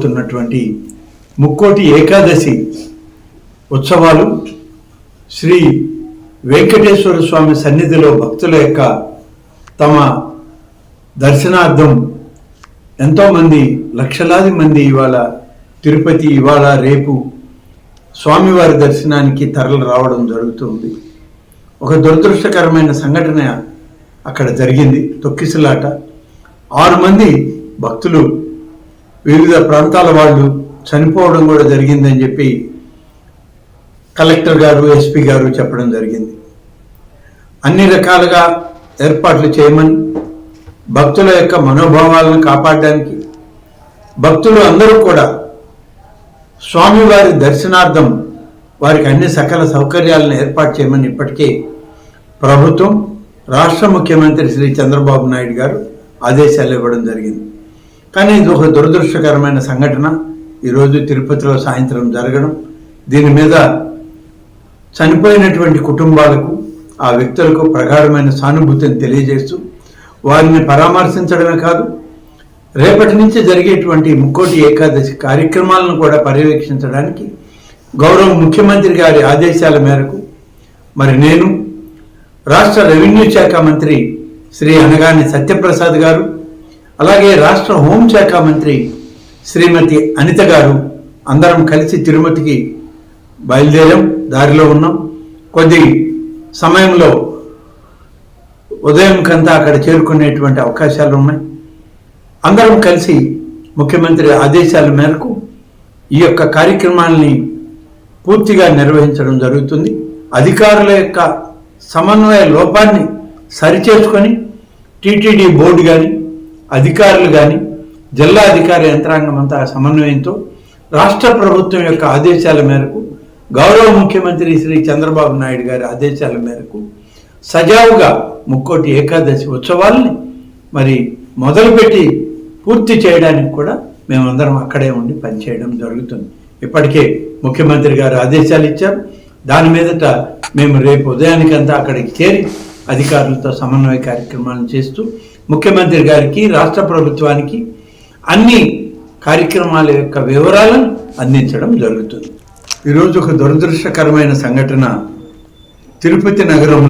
ఉన్నటువంటి ముక్కోటి ఏకాదశి ఉత్సవాలు శ్రీ వెంకటేశ్వర స్వామి సన్నిధిలో భక్తుల యొక్క తమ దర్శనార్థం ఎంతోమంది లక్షలాది మంది ఇవాళ తిరుపతి ఇవాళ రేపు స్వామివారి దర్శనానికి తరలి రావడం జరుగుతుంది. ఒక దురదృష్టకరమైన సంఘటన అక్కడ జరిగింది. తొక్కిసలాట 6 మంది భక్తులు వివిధ ప్రాంతాల వాళ్ళు చనిపోవడం కూడా జరిగిందని చెప్పి కలెక్టర్ గారు ఎస్పీ గారు చెప్పడం జరిగింది. అన్ని రకాలుగా ఏర్పాట్లు చేయమని, భక్తుల యొక్క మనోభావాలను కాపాడడానికి భక్తులు అందరూ కూడా స్వామివారి దర్శనార్థం వారికి అన్ని సకల సౌకర్యాలను ఏర్పాటు చేయమని ఇప్పటికే ప్రభుత్వం రాష్ట్ర ముఖ్యమంత్రి శ్రీ చంద్రబాబు నాయుడు గారు ఆదేశాలు ఇవ్వడం జరిగింది. కానీ ఇది ఒక దురదృష్టకరమైన సంఘటన ఈరోజు తిరుపతిలో సాయంత్రం జరగడం, దీని మీద చనిపోయినటువంటి కుటుంబాలకు ఆ వ్యక్తులకు ప్రగాఢమైన సానుభూతిని తెలియజేస్తూ వారిని పరామర్శించడమే కాదు, రేపటి నుంచి జరిగేటువంటి ముక్కోటి ఏకాదశి కార్యక్రమాలను కూడా పర్యవేక్షించడానికి గౌరవ ముఖ్యమంత్రి గారి ఆదేశాల మేరకు మరి నేను రాష్ట్ర రెవెన్యూ శాఖ మంత్రి శ్రీ అనగాని సత్యప్రసాద్ గారు, అలాగే రాష్ట్ర హోంశాఖ మంత్రి శ్రీమతి అనిత గారు అందరం కలిసి తిరుమతికి బయలుదేరాం. దారిలో ఉన్నాం. కొద్ది సమయంలో ఉదయం కంతా అక్కడ చేరుకునేటువంటి అవకాశాలు ఉన్నాయి. అందరం కలిసి ముఖ్యమంత్రి ఆదేశాల మేరకు ఈ యొక్క కార్యక్రమాల్ని పూర్తిగా నిర్వహించడం జరుగుతుంది. అధికారుల యొక్క సమన్వయ లోపాన్ని సరిచేసుకొని టీటీడీ బోర్డు కానీ అధికారులు కానీ జిల్లా అధికార యంత్రాంగం అంతా సమన్వయంతో రాష్ట్ర ప్రభుత్వం యొక్క ఆదేశాల మేరకు గౌరవ ముఖ్యమంత్రి శ్రీ చంద్రబాబు నాయుడు గారి ఆదేశాల మేరకు సజావుగా ముక్కోటి ఏకాదశి ఉత్సవాల్ని మరి మొదలుపెట్టి పూర్తి చేయడానికి కూడా మేమందరం అక్కడే ఉండి పనిచేయడం జరుగుతుంది. ఇప్పటికే ముఖ్యమంత్రి గారు ఆదేశాలు ఇచ్చారు. దాని మీదట మేము రేపు ఉదయానికంతా అక్కడికి చేరి అధికారులతో సమన్వయ కార్యక్రమాలను చేస్తూ ముఖ్యమంత్రి గారికి రాష్ట్ర ప్రభుత్వానికి అన్ని కార్యక్రమాల యొక్క వివరాలను అందించడం జరుగుతుంది. ఈరోజు ఒక దురదృష్టకరమైన సంఘటన తిరుపతి నగరంలో